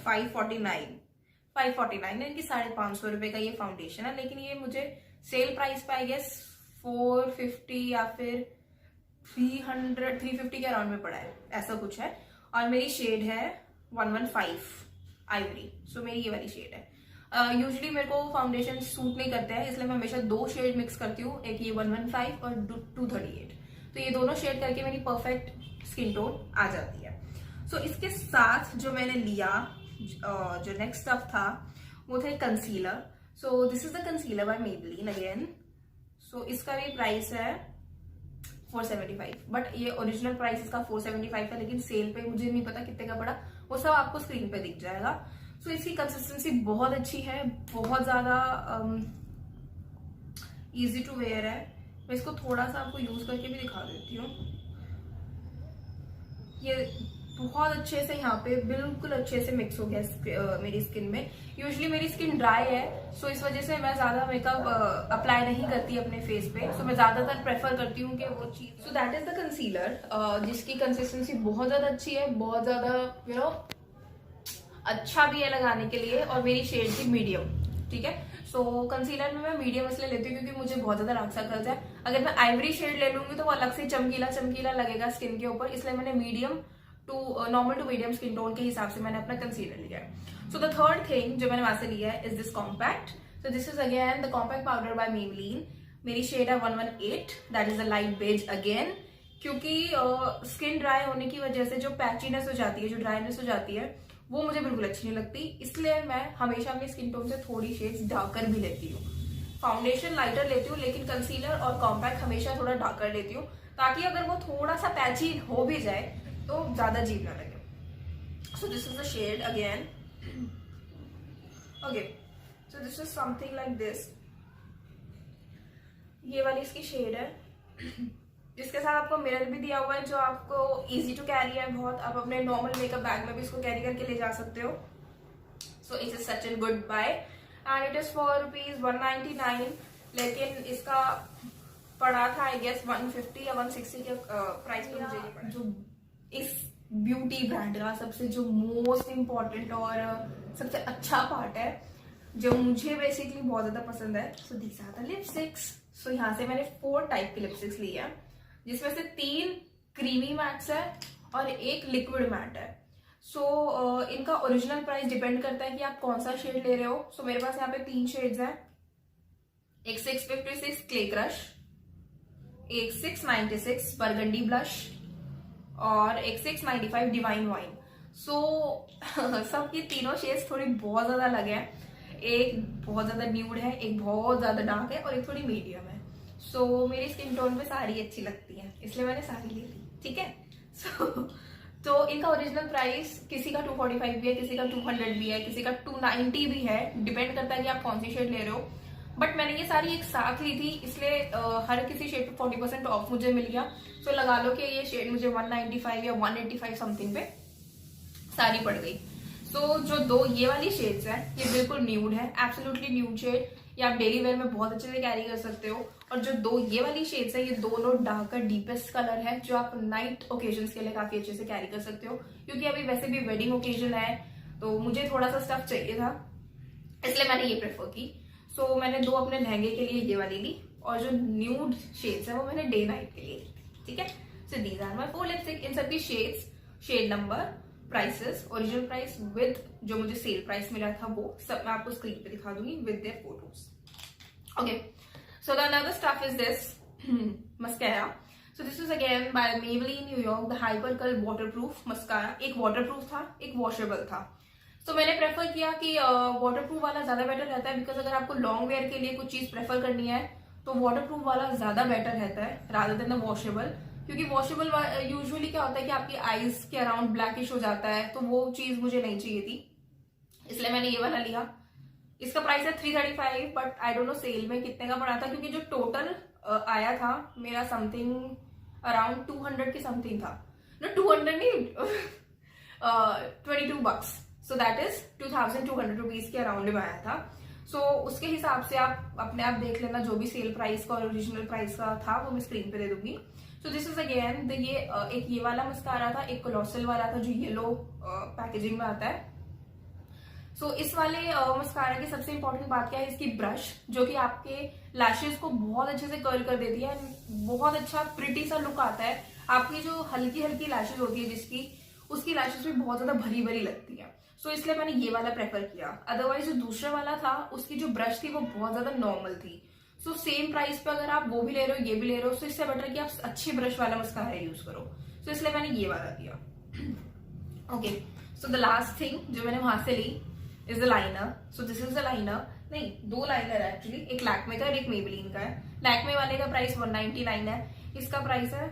549 यानी कि 550 रुपए का ये फाउंडेशन है। लेकिन ये मुझे सेल प्राइस पे आई गेस 450 या फिर 350 के अराउंड में पड़ा है, ऐसा कुछ है। और मेरी शेड है 115 आइवरी। सो मेरी ये वाली शेड है। यूजुअली मेरे को फाउंडेशन सूट नहीं करते हैं, इसलिए मैं हमेशा 2 शेड मिक्स करती हूँ, एक ये 115 और 238। तो ये दोनों शेड करके मेरी परफेक्ट स्किन टोन आ जाती है। सो इसके साथ जो मैंने लिया, जो नेक्स्ट स्टफ था वो था concealer. So this is the concealer by Maybelline again. So इसका भी प्राइस है 475, बट ये ओरिजिनल प्राइस इसका 475 है, लेकिन सेल पे मुझे नहीं पता कितने का पड़ा, वो सब आपको स्क्रीन पे दिख जाएगा। सो इसकी कंसिस्टेंसी बहुत अच्छी है, बहुत ज्यादा इजी टू वेयर है। मैं इसको थोड़ा सा आपको यूज करके भी दिखा देती हूँ। ये बहुत अच्छे से यहाँ पे बिल्कुल अच्छे से मिक्स हो गया मेरी स्किन में। यूजुअली मेरी स्किन ड्राई है, सो इस वजह से मैं ज्यादा मेकअप अप्लाई नहीं करती अपने फेस पे। सो मैं ज्यादातर प्रेफर करती हूँ कि वो चीज। सो दैट इज द कंसीलर, जिसकी कंसिस्टेंसी बहुत ज्यादा अच्छी है, बहुत ज्यादा यू नो अच्छा भी है लगाने के लिए, और मेरी शेड थी मीडियम। ठीक है, सो कंसीलर में मैं मीडियम इसलिए लेती हूँ क्योंकि मुझे बहुत ज्यादा डार्क सर्कल्स है। अगर मैं आइवरी शेड ले लूंगी तो वो अलग से चमकीला चमकीला लगेगा स्किन के ऊपर, इसलिए मैंने medium to normal to medium skin tone के हिसाब से मैंने अपना कंसीलर लिया है। सो द थर्ड थिंग जो मैंने वहां से लिया है is this compact. So this is again the compact powder by Maybelline. मेरी शेड है 118, that is a light beige again. क्योंकि स्किन ड्राई होने की वजह से जो पैचीनेस हो जाती है, जो ड्राइनेस हो जाती है, वो मुझे बिल्कुल अच्छी नहीं लगती, इसलिए मैं हमेशा अपनी स्किन टोन से थोड़ी शेड्स डार्कर भी लेती हूँ। फाउंडेशन लाइटर लेती हूँ, लेकिन कंसीलर और कॉम्पैक्ट हमेशा थोड़ा डार्कर लेती हूँ, ताकि अगर वो थोड़ा सा पैची हो भी जाए तो ज्यादा अजीब ना लगे। So this is the shade again. Okay, so this is something like this. ये वाली इसकी शेड है, जिसके साथ आपको मिरर भी दिया हुआ है, जो आपको इजी टू कैरी है बहुत। आप अपने नॉर्मल मेकअप बैग में भी इसको कैरी करके ले जा सकते हो। So it is such an good buy and it is for ₹199, लेकिन इसका पड़ा था आई गेस 150 या 160 के प्राइस पे मुझे पड़ा। जो इस ब्यूटी ब्रांड का सबसे जो मोस्ट इम्पॉर्टेंट और सबसे अच्छा पार्ट है, जो मुझे बेसिकली बहुत ज्यादा पसंद है, सो दीस आर द लिपस्टिक्स। सो यहाँ से मैंने 4 टाइप की लिपस्टिक्स ली है, जिसमें से 3 क्रीमी मैट्स है और एक लिक्विड मैट है। सो इनका ओरिजिनल प्राइस डिपेंड करता है कि आप कौन सा शेड ले रहे हो। सो मेरे पास यहाँ पे 3 शेड्स हैं, एक 656 क्ले क्रश, एक 696 बर्गंडी ब्लश और एक 695 डिवाइन वाइन। सो सबकी तीनों शेड्स थोड़ी बहुत ज्यादा लगे हैं। एक बहुत ज्यादा न्यूड है, एक बहुत ज्यादा डार्क है और एक थोड़ी मीडियम है। सो मेरी स्किन टोन में सारी अच्छी लगती है, इसलिए मैंने सारी ले ली। ठीक है, तो इनका ओरिजिनल प्राइस किसी का 245 भी है, किसी का 200 भी है, किसी का 290 भी है, डिपेंड करता है कि आप कौन सी शेड ले रहे हो। बट मैंने ये सारी एक साथ ली थी, इसलिए हर किसी शेड पे 40% ऑफ मुझे मिल गया। सो लगा लो कि ये शेड मुझे 195 या 185 समथिंग पे सारी पड़ गई। सो जो 2 ये वाली शेड्स है, ये बिल्कुल न्यूड है, एब्सोल्युटली न्यूड शेड, ये आप डेली वेयर में बहुत अच्छे से कैरी कर सकते हो। और जो 2 ये वाली शेड्स है, ये दोनों डार्कर डीपेस्ट कलर है, जो आप नाइट ओकेजन के लिए काफी अच्छे से कैरी कर सकते हो। क्योंकि अभी वैसे भी वेडिंग ओकेजन है, तो मुझे थोड़ा सा स्टफ चाहिए था, इसलिए मैंने ये प्रेफर की। सो मैंने 2 अपने लहंगे के लिए ये वाली ली, और जो न्यूड शेड्स है वो मैंने डे नाइट के लिए ली। ठीक है, so these are my 4 lipstick. इन सबकी shades, shade number, prices, original price with जो मुझे सेल प्राइस मिला था, वो सब मैं आपको स्क्रीन पे दिखा दूंगी with their photos. Okay, so the another stuff is this mascara. So this is again by Maybelline New York, the hyper curl waterproof mascara. एक वाटरप्रूफ था, एक वॉशेबल था। तो मैंने प्रेफर किया कि वाटरप्रूफ वाला ज्यादा बेटर रहता है, बिकॉज अगर आपको लॉन्ग वेयर के लिए कुछ चीज प्रेफर करनी है तो वाटरप्रूफ वाला ज्यादा बेटर रहता है रादर देन द वॉशेबल। क्योंकि वॉशेबल यूजुअली क्या होता है कि आपकी आईज के अराउंड ब्लैकिश हो जाता है, तो वो चीज मुझे नहीं चाहिए थी, इसलिए मैंने ये वाला लिया। इसका प्राइस है 335, but I don't know sale में कितने का पड़ा था, क्योंकि जो टोटल आया था मेरा समथिंग अराउंड 200 की समथिंग था। नो 200 नहीं, $22। सो दैट इज 2200 रुपीज के अराउंड में आया था। सो उसके हिसाब से आप अपने आप देख लेना, जो भी सेल प्राइस का और ओरिजिनल प्राइस का था वो मैं स्क्रीन पे दे दूंगी। सो दिस इज अगेन ये एक ये वाला मस्कारा था, एक कोलोसल वाला था जो येलो पैकेजिंग में आता है। सो इस वाले मस्कारा की सबसे इंपॉर्टेंट बात क्या है, इसकी ब्रश जो कि आपके लैशेज को बहुत अच्छे से कर्ल कर देती है, बहुत अच्छा प्रिटी सा लुक आता है। आपकी जो हल्की हल्की लैशेज होती है जिसकी, उसकी लैशेज भी बहुत ज्यादा भरी भरी लगती है। सो इसलिए मैंने ये वाला प्रेफर किया। अदरवाइज जो दूसरा वाला था उसकी जो ब्रश थी वो बहुत ज्यादा नॉर्मल थी। सो सेम प्राइस पे अगर आप वो भी ले रहे हो ये भी ले रहे हो, तो इससे बेटर कि आप अच्छे ब्रश वाला मस्कारा यूज करो। सो इसलिए मैंने ये वाला किया। Okay, so the last thing जो मैंने वहां से ली is the liner. So this is the liner, नहीं 2 लाइनर है एक्चुअली, एक लैक्मे का और एक मेबेलिन का है। लैक्मे वाले का प्राइस 199 है, इसका प्राइस है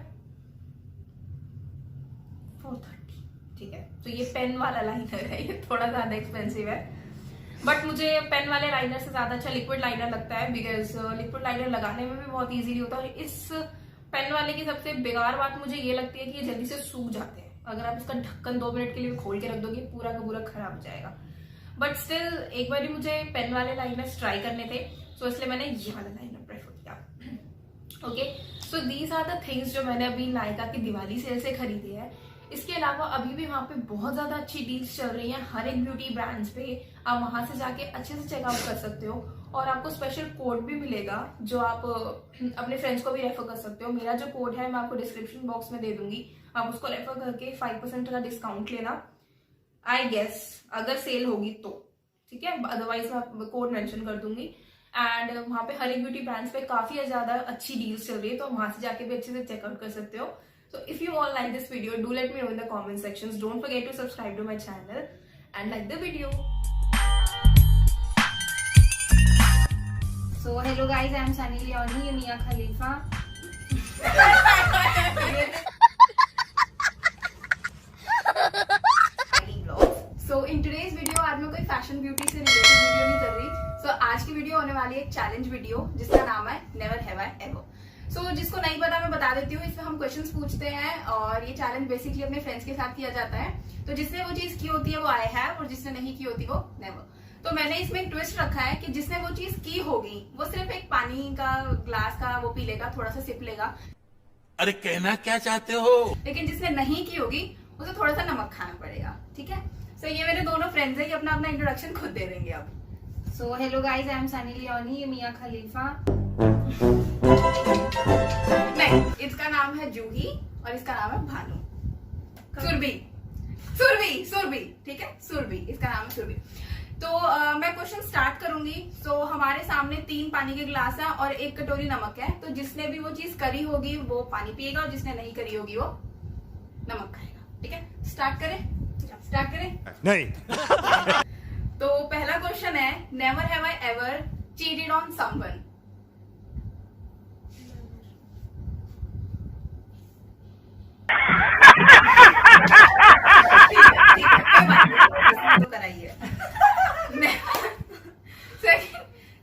430। ठीक है, तो ये पेन वाला लाइनर है, ये थोड़ा ज्यादा एक्सपेंसिव है, बट मुझे पेन वाले लाइनर से ज्यादा अच्छा लिक्विड लाइनर लगता है, बिकॉज लिक्विड लाइनर लगाने में भी बहुत इजीली होता है। और इस पेन वाले की सबसे बेकार बात मुझे ये लगती है कि ये जल्दी से सूख जाते हैं। अगर आप इसका ढक्कन 2 मिनट के लिए खोल के रख दोगे पूरा का पूरा खराब हो जाएगा। बट स्टिल एक बार मुझे पेन वाले लाइनर्स ट्राई करने थे, सो इसलिए मैंने ये वाला लाइनर प्रेफर किया। Okay, so these are the things जो मैंने अभी नायका की दिवाली सेल से खरीदी है। इसके अलावा अभी भी वहां पे बहुत ज्यादा अच्छी डील्स चल रही हैं हर एक ब्यूटी ब्रांड्स पे। आप वहां से जाके अच्छे से चेकआउट कर सकते हो और आपको स्पेशल कोड भी मिलेगा जो आप अपने फ्रेंड्स को भी रेफर कर सकते हो। मेरा जो कोड है मैं आपको डिस्क्रिप्शन बॉक्स में दे दूंगी, आप उसको रेफर करके 5% का डिस्काउंट लेना, आई गेस अगर सेल होगी तो। ठीक है, अदरवाइज मैं कोड मेंशन कर दूंगी। एंड वहां पे हर एक ब्यूटी ब्रांड्स पे काफी ज्यादा अच्छी डील्स चल रही है, तो वहां से जाके भी अच्छे से चेकआउट कर सकते हो। So if you all like this video, do let me know in the comment sections. Don't forget to subscribe to my channel and like the video. So hello guys, I am Sunny Leone, Mia Khalifa. So in today's video आज मैं कोई fashion beauty से related video नहीं कर रही। So आज की video होने वाली है एक चैलेंज वीडियो जिसका नाम है नेवर हैव आई एवर। सो जिसको नहीं पता मैं बता देती हूँ, इसमें हम क्वेश्चंस पूछते हैं और ये चैलेंज बेसिकली अपने फ्रेंड्स के साथ किया जाता है। तो जिसने वो चीज की होती है वो आई हैव, और जिसने नहीं की होती वो नेवर। तो मैंने इसमें एक ट्विस्ट रखा है कि जिसने वो चीज की होगी वो सिर्फ एक पानी का ग्लास का वो पी लेगा, थोड़ा सा सिप लेगा। अरे कहना क्या चाहते हो? लेकिन जिसने नहीं की होगी उसे थोड़ा सा नमक खाना पड़ेगा। ठीक है, सो ये मेरे दोनों फ्रेंड्स हैं, ये अपना अपना इंट्रोडक्शन खुद दे देंगे अब। So hello guys, I am Sunny Leone, Mia Khalifa. नहीं, इसका नाम है जूही और इसका नाम है भानु। सुरभि, ठीक है, सुरभि, इसका नाम है सुरभि। तो मैं क्वेश्चन स्टार्ट करूंगी। तो हमारे सामने 3 पानी के गिलास है और 1 कटोरी नमक है। तो जिसने भी वो चीज करी होगी वो पानी पिएगा और जिसने नहीं करी होगी वो नमक खाएगा। ठीक है, स्टार्ट करें? नहीं। तो पहला क्वेश्चन है, never have I ever cheated on someone. ठीक है, कोई बात नहीं, तो कराइए।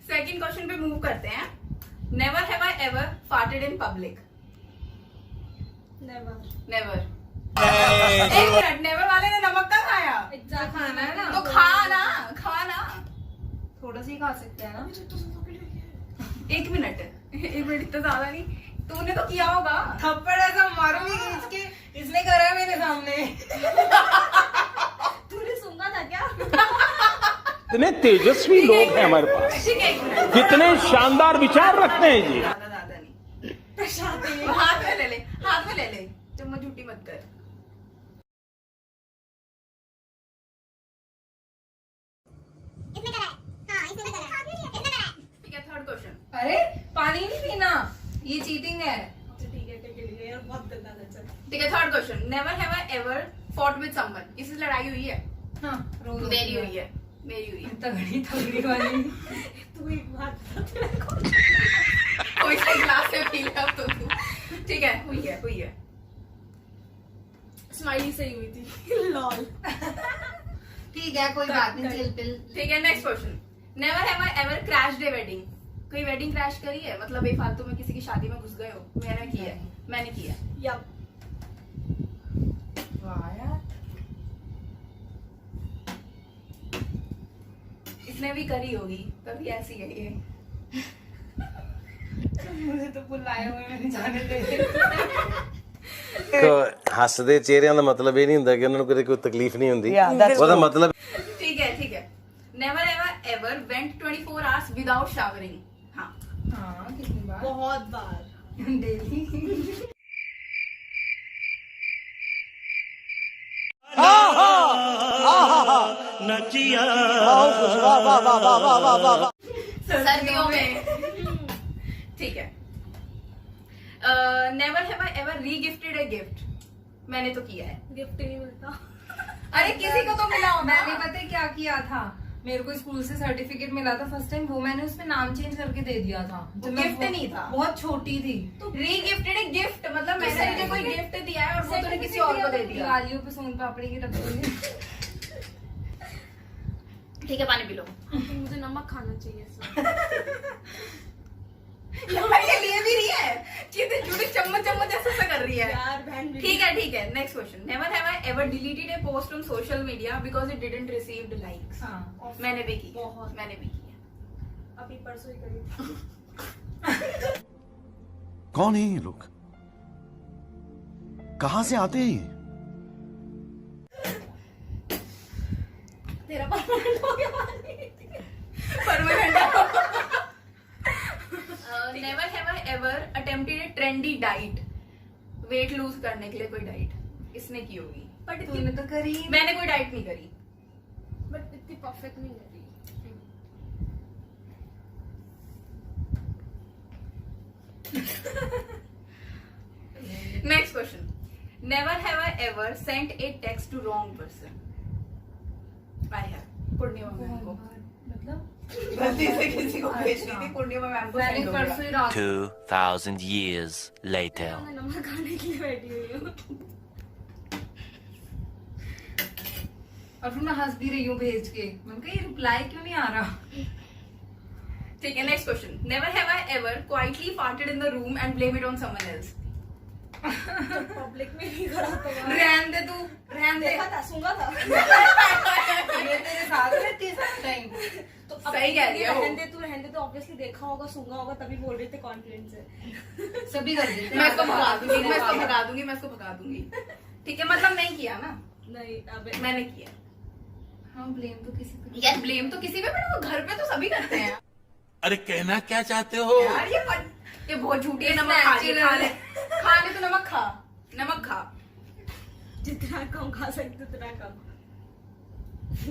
सेकंड क्वेश्चन पे मूव करते हैं। Never have I ever farted in public. Never. एक मिनट, नेवर वाले ने नमक का खाया? खाना है ना, तो खाना थोड़ा सा ही खा सकते हैं ना। 1 मिनट, इतना ज्यादा नहीं, तूने तो किया होगा। थप्पड़ ऐसा मारूंगी खींच के, इसने करा है मेरे सामने। तूने सुना था क्या? इतने तेजस्वी लोग हैं हमारे पास, ठीक है, 1 मिनट। कितने शानदार विचार रखते हैं जी। ज्यादा नहीं, हाथ में ले ले, चम्मच झूठी मत कर। ठीक है, थर्ड क्वेश्चन। अरे पानी नहीं पीना, ये चीटिंग है। ठीक है, third question. Never have I ever fought with someone. इससे लड़ाई हुई है? हाँ, मेरी हुई है। तगड़ी वाली। तू एक बात कोई सा गिलास से पी ले अब तो तू। ठीक है, हुई है। स्माइली सही हुई थी। लॉल। ठीक है, कोई बात नहीं, चिल पिल। ठीक है, next question. Never have I ever crashed A wedding. कोई वेडिंग क्रैश करी है? मतलब बेफालतू में किसी की शादी में घुस गए हो? मैंने की है। यप। वाह यार, इसने भी करी होगी, तभी ऐसी है ये। मुझे तो बुलाया हुआ मैंने जाने दे ਹੱਸਦੇ ਚਿਹਰਿਆਂ ਦਾ ਮਤਲਬ ਇਹ ਨਹੀਂ ਹੁੰਦਾ ਕਿ ਉਹਨਾਂ ਨੂੰ ਕਦੇ ਕੋਈ ਤਕਲੀਫ ਨਹੀਂ ਹੁੰਦੀ Yeah, that's ਉਹਦਾ ਮਤਲਬ ठीक है ठीक है। Never ever ever went 24 hours without showering. हाँ हाँ कितनी बार बहुत बार। डेली सर्दियों में। ठीक है। Never have I ever regifted a gift. मैंने तो किया है। गिफ्ट ही नहीं मिलता। अरे किसी को तो मिला होगा। मैंने पता है क्या किया था, मेरे को स्कूल से सर्टिफिकेट मिला था फर्स्ट टाइम, वो मैंने उसमें नाम चेंज करके दे दिया था। वो गिफ्ट नहीं था, बहुत छोटी थी। रीगिफ्टेड ए गिफ्ट मतलब मैंने तुझे कोई गिफ्ट दिया है और वो तूने किसी और को दे दिया। दिवालियों पे सोन पापड़ी की रखी। ठीक है, पानी पी लो। मुझे नमक खाना चाहिए इसमें। ये ले भी रही है कि तो झूठी चम्मच चम्मच ऐसा कर रही है। यार बहन भी। ठीक है। Next question. Never have I ever deleted A post on social media because it didn't received likes. हाँ मैंने भी की। बहुत। मैंने भी किया। अभी परसों ही करी। कौन है ये लोग? कहां से आते हैं ये? तेरा परमानेंट हो गया पानी। Permanent. Never have I ever attempted A trendy diet. Weight lose करने के लिए कोई डाइट इसने की होगी। बट तूने तो करी। मैंने कोई डाइट नहीं करी। बट इतनी परफेक्ट नहीं करी। Next question. Never have I ever sent a text to wrong person. I have. Purnima ma'am को मतलब गलती से किसी को भेजनी थी। पूर्णिमा मैम को मैंने send हो गया। परसों ही रात 2,000 years later. मैं नमक खाने के लिए बैठी हुई हूँ। और फिर मैं हंस भी रही हूँ भेज के, मैंने कहा ये रिप्लाई क्यों नहीं आ रहा। ठीक है, next question. Never have I ever quietly farted in the room and blame it on someone else. Public में नहीं करा तो बाहर। रहन दे तू, रहन दे। देखा था, सूंघा था। ये तेरे साथ रहती है सब टाइम। तो अब सही कह रही है वो। रहने दे तो ऑब्वियसली देखा होगा, सूंघा होगा, तभी बोल रहे थे कॉन्फिडेंस से। सभी कर देते हैं। मैं इसको भगा दूंगी। ठीक है, मतलब नहीं किया ना। नहीं अबे मैंने किया। हाँ ब्लेम तो किसी पे। यार ब्लेम तो किसी पे, बट वो घर पे तो सभी करते हैं। अरे कहना क्या चाहते हो? यार ये बहुत झूठी है। नमक खा ले तो नमक खा। जितना कम खा सकते उतना कम।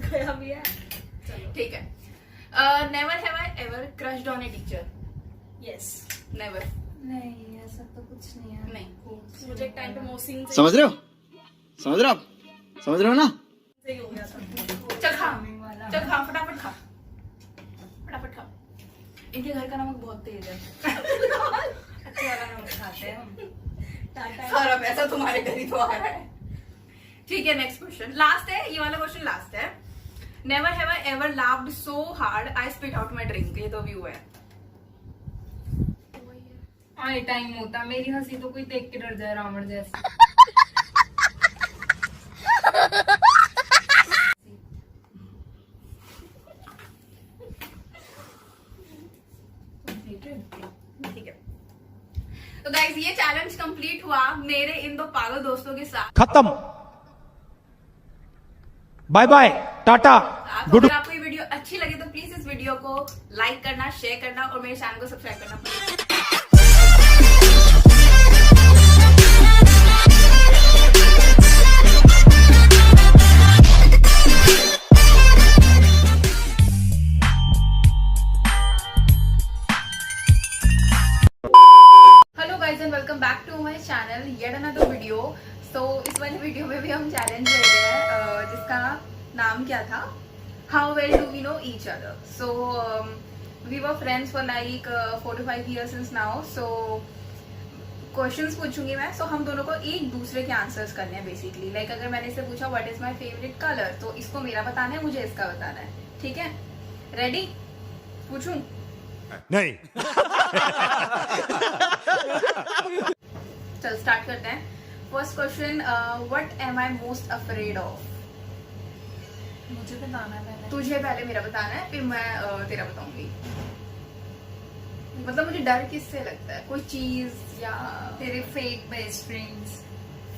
गया भी है। चलो। ठीक है। Never have I ever crushed on a teacher. Yes. Never. नहीं ऐसा तो कुछ नहीं है। नहीं। मुझे एक टाइम पे मोहसिन से समझ रहे हो? समझ रहे हो आप? समझ रहे हो ना? ही हो गया था। चल खा, फटाफट खा। इनके घर का नमक बहुत तेज है। अच्छे वाला नमक खाते हैं हम। टाटा। सारा पैसा तुम्हारे घर ही तो आ रहा है। ठीक है, नेक्स्ट क्वेश्चन लास्ट है। ये वाला क्वेश्चन लास्ट है। Never have I ever laughed so hard I spit out my drink. ये तो व्यू है। आई टाइम होता मेरी हंसी तो कोई देख के डर जाए, रावण जैसी। ठीक है, तो गाइस ये चैलेंज कंप्लीट हुआ मेरे इन दो पागल दोस्तों के साथ। खत्म। Bye bye, tata, good. अगर आपको ये वीडियो अच्छी लगी तो प्लीज इस वीडियो को लाइक करना, शेयर करना और मेरे चैनल को सब्सक्राइब करना। Welcome back to my channel yet another video. So इस वाली वीडियो में भी हम चैलेंज ले रहे हैं जिसका नाम क्या था, how well do we know each other. So we were friends for like 4 to 5 years since now. So questions पूछूंगी मैं, सो हम दोनों को एक दूसरे के आंसर्स करने हैं बेसिकली। लाइक अगर मैंने इससे पूछा what is my favourite colour, तो इसको मेरा बताना है, मुझे इसका बताना है। ठीक है, रेडी? पूछूं? नहीं। चल स्टार्ट करते हैं। First question, what am I most afraid of? मुझे बताना है पहले। तुझे पहले मेरा बताना है, फिर मैं तेरा बताऊंगी। मतलब मुझे डर किससे लगता है, कोई चीज या तेरे fake best friends,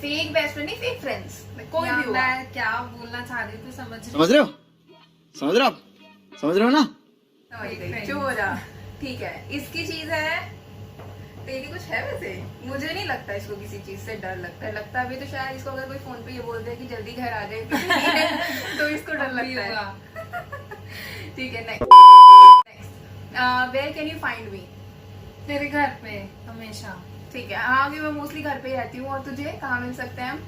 fake best friend नहीं, फेक फ्रेंड्स, कोई भी हुआ। मैं क्या बोलना चाह रही हूँ समझ समझ रहे हो? समझ रहे हो आप? समझ रहे हो ना? समझ गई, चुप हो जा। ठीक है, इसकी चीज है, तेरी कुछ है वैसे? मुझे नहीं लगता इसको किसी चीज से डर लगता है। लगता अभी तो शायद इसको अगर कोई फोन पे ये बोल दे कि जल्दी घर आ जाए तो इसको डर लगता है। ठीक है, next, where can you find me? तेरे घर पे हमेशा। ठीक है, हाँ अभी मैं मोस्टली घर पे ही रहती हूँ। और तुझे कहाँ मिल सकते हैं हम?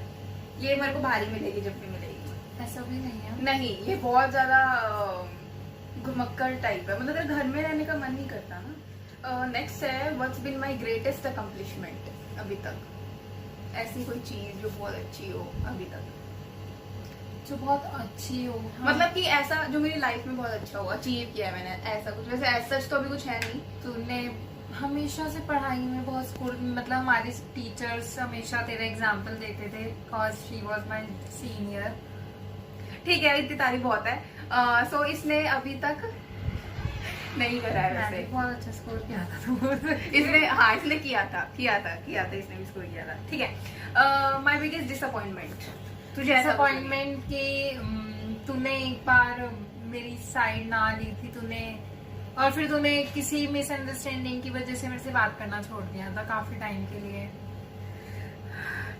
ये मेरे को भारी मिलेगी जब भी मिलेगी। ऐसा भी नहीं है। नहीं, ये बहुत ज्यादा घुमक्कड़ टाइप है, मतलब अगर घर में रहने का मन नहीं करता ना। नेक्स्ट है, what's been my greatest accomplishment अभी तक? ऐसी कोई चीज जो बहुत अच्छी हो अभी तक, जो बहुत अच्छी हो। मतलब कि ऐसा जो मेरी लाइफ में बहुत अच्छा हो, अचीव किया है मैंने, ऐसा कुछ। वैसे ऐसा तो अभी कुछ है नहीं। तूने हमेशा से पढ़ाई में बहुत स्कूल, मतलब हमारे टीचर्स हमेशा तेरा एग्जाम्पल देते थे, because she was my senior. ठीक है, इतनी तारीफ बहुत है। सो इसने अभी तक नहीं करा है मैंने वैसे। बहुत अच्छा स्कोर किया था तो इसने, हाँ इसने किया था इसने भी स्कोर किया था। ठीक है, माई बिगेस्ट डिसअपॉइंटमेंट, तुझे ऐसा डिसअपॉइंटमेंट कि तूने एक बार मेरी साइड ना ली थी तूने, और फिर तूने किसी मिसअंडरस्टैंडिंग की वजह से मेरे से बात करना छोड़ दिया था काफी टाइम के लिए।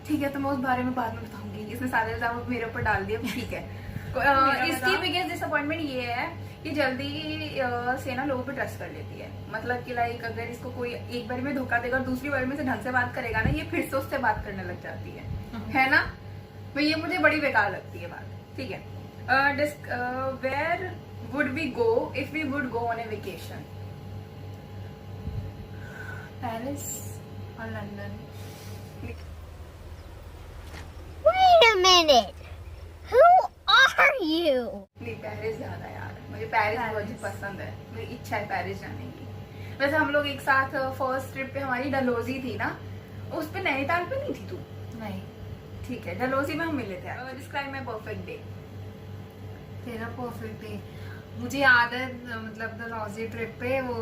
ठीक है, तो मैं उस बारे में बाद में बताऊंगी। इसने सारे इल्जाम मेरे ऊपर डाल दिए। ठीक है, इसकी बिगेस्ट डिसअपॉइंटमेंट ये है कि जल्दी से ना लोगों पे ट्रस्ट कर लेती है। मतलब कि लाइक अगर इसको कोई एक बार में धोखा देगा और दूसरी बार में से ढंग से बात करेगा ना, ये फिर से उससे बात करने लग जाती है ना। तो ये मुझे बड़ी बेकार लगती है बात। ठीक है, where would we go if we would go on a vacation? Paris और London. Wait a minute. Who are you? नहीं, पेरिस जाना यार, मुझे पेरिस बहुत पसंद है। मेरी इच्छा है पेरिस जाने की। वैसे हम लोग एक साथ फर्स्ट ट्रिप पे हमारी डलहौजी थी ना, उस पे नैनीताल पे नहीं थी तू? नहीं, ठीक है, डलहौजी में हम मिले थे। Describe my perfect day. तेरा परफेक्ट डे मुझे याद है, मतलब डलहौजी ट्रिप पे वो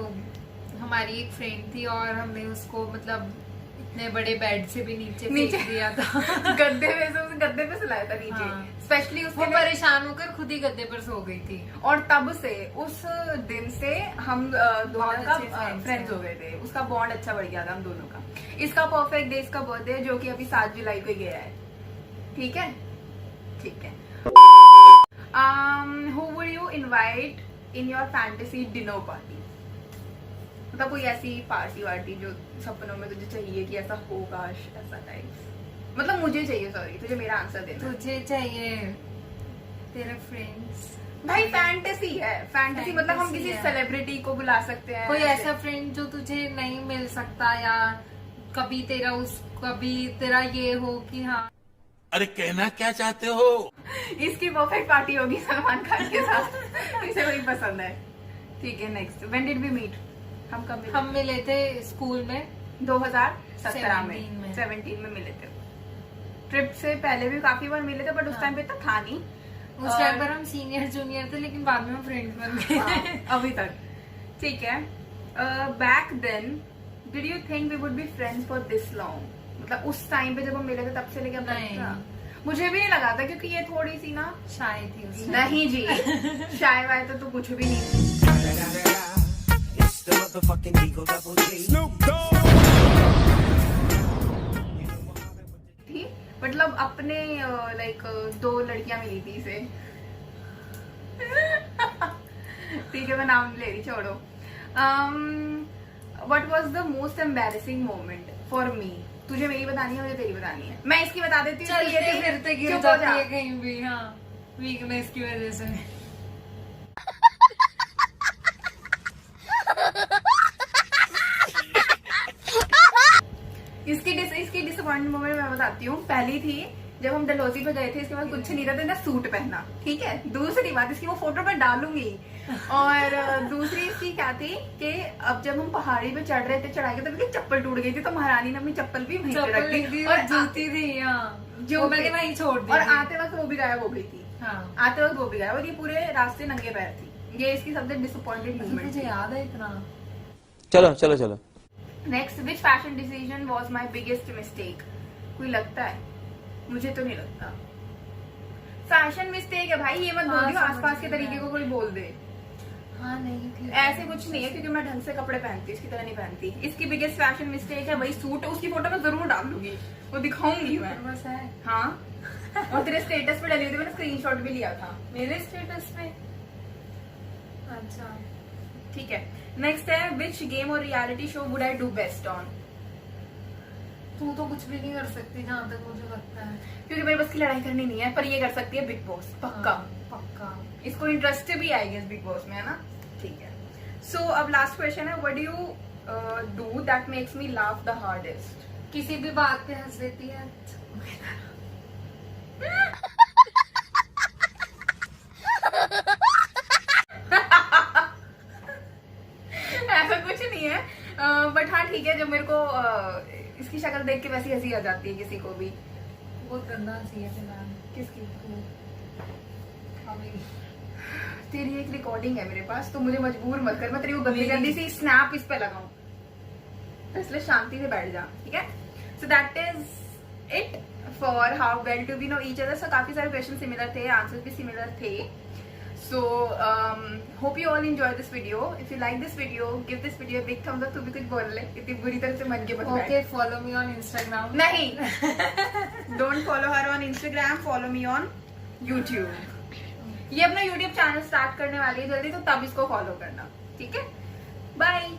हमारी एक फ्रेंड थी और हमने उसको मतलब इतने बड़े बेड से भी नीचे फेंक दिया था। गद्दे में से, उस गद्दे पे सुलाया था नीचे। हाँ। स्पेशली वो उसके लिए। परेशान होकर खुद ही गद्दे पर सो गई थी। और तब से, उस दिन से हम दोनों बहुत का अच्छे friends फ्रेंड्स हैं। हो गए थे। उसका बॉन्ड अच्छा बढ़ गया था हम दोनों का। इसका परफेक्ट डे, इसका बर्थडे जो कि अभी 7 जुलाई को गया है। ठीक है, ठीक है। Who would you invite in your fantasy dinner party? मतलब कोई ऐसी पार्टी वार्टी जो सपनों में तुझे चाहिए कि ऐसा होगा, ऐसा टाइप। मतलब मुझे चाहिए, सॉरी, तुझे मेरा आंसर देना। तुझे चाहिए तेरे फ्रेंड्स। भाई फैंटेसी है, फैंटेसी मतलब हम Fantasy किसी है। सेलिब्रिटी को बुला सकते हैं। कोई ऐसा फ्रेंड जो तुझे नहीं मिल सकता, या कभी तेरा ये हो कि हाँ अरे कहना क्या चाहते हो? इसकी परफेक्ट पार्टी होगी सलमान खान के साथ। इसे वही पसंद है। ठीक है, next, when did we meet? हम कब मिले? हम मिले थे स्कूल में 2017 में, 17 17 में मिले थे। ट्रिप से पहले भी काफी बार मिले थे, बट उस टाइम पे तो था नहीं। उस टाइम पर हम सीनियर जूनियर थे, लेकिन बाद में हम फ्रेंड्स बन गए। हाँ, अभी तक। ठीक है, back then did you think we would be friends for this long? मतलब उस टाइम पे जब हम मिले थे तब से लेके अब तक नहीं। था? मुझे भी नहीं लगा था, क्योंकि ये थोड़ी सी ना, शायद थी उसमें। नहीं जी, शाय वाय तो तू कुछ भी नहीं। थी मतलब अपने लाइक 2 लड़कियां मिली थी इसे। ठीक है, मैं नाम ले रही, छोड़ो। What was the most embarrassing moment for me? तुझे मेरी बतानी है, मुझे तेरी बतानी है। मैं इसकी बता देती हूँ। चलते फिरते गिर चुप हो जाती जा। है कहीं भी। हाँ, वीकनेस की वजह से। इसकी डिसअपॉइंटमेंट मोमेंट मैं बताती हूँ। पहली थी जब हम डलहौजी पे गए थे, इसके बाद कुछ नहीं था, तो ना सूट पहना। ठीक है, दूसरी बात, इसकी वो फोटो मैं डालूंगी। और दूसरी इसकी क्या थी कि अब जब हम पहाड़ी पे चढ़ रहे थे, चढ़ाई के, तब इसकी चप्पल टूट गई थी, तो महारानी ने अपनी चप्पल भी वहीं पे रख दी और जूती थी, हाँ, जो मैंने वहीं छोड़ दी और थी। आते वक्त वो भी गायब हो गई थी। हाँ आते वक्त वो भी गया और ये पूरे रास्ते नंगे पैर थी। ये इसकी सबसे डिसअपॉइंटेड मूवमेंट मुझे याद है इतना। चलो चलो चलो। Next, which fashion decision was my biggest mistake? कोई लगता है? मुझे तो नहीं लगता। फैशन मिस्टेक है भाई, ये मत बोल दियो आसपास के तरीके को कोई बोल दे। हाँ नहीं ठीक ऐसे कुछ नहीं है, क्योंकि मैं ढंग से कपड़े पहनती, इसकी तरह नहीं पहनती। इसकी बिगेस्ट फैशन मिस्टेक है वही सूट। उसकी फोटो मैं जरूर डाल दूंगी, वो दिखाऊंगी मैं। बस है हाँ, और तेरे स्टेटस पे डाली हुई थी, मैंने स्क्रीनशॉट भी लिया था। मेरे स्टेटस पे। अच्छा ठीक है। नेक्स्ट है, विच गेम और reality show would I do best on? तू तो कुछ भी नहीं कर सकती जहाँ तक मुझे लगता है। क्योंकि मेरे बस की लड़ाई करनी नहीं है, पर ये कर सकती है बिग बॉस, पक्का। पक्का। इसको इंटरेस्ट भी आएगी इस बिग बॉस में, है ना? ठीक है। सो अब लास्ट क्वेश्चन है, what do you do that makes me laugh the hardest? किसी भी बात पे हंस देती है। ऐसा कुछ नहीं है, बट हाँ ठीक है, जब मेरे को इसकी शक्ल देख के वैसी हंसी आ जाती है किसी को भी। बहुत गंदा हंसी है फिलहाल। किसकी? अभी तेरी एक रिकॉर्डिंग है मेरे पास, तो मुझे मजबूर मत कर, मैं तेरी वो गंदी गंदी सी स्नैप इस पे लगाऊं, तो इसलिए शांति से बैठ जा, ठीक है? So that is it for how well do we know each other. So काफी सारे क्वेश्चन सिमिलर थे, आंसर्स भी सिमिलर थे। So hope you all enjoy this video. If you like this video, give this video a big thumbs up। तू भी कुछ बोल ले, इतनी बुरी तरह से मन के मत बैठ। Okay, follow me on Instagram. नहीं, don't follow her on Instagram, follow me on YouTube. ये अपना यूट्यूब चैनल स्टार्ट करने वाली है जल्दी, तो तब इसको फॉलो करना, ठीक है? बाय।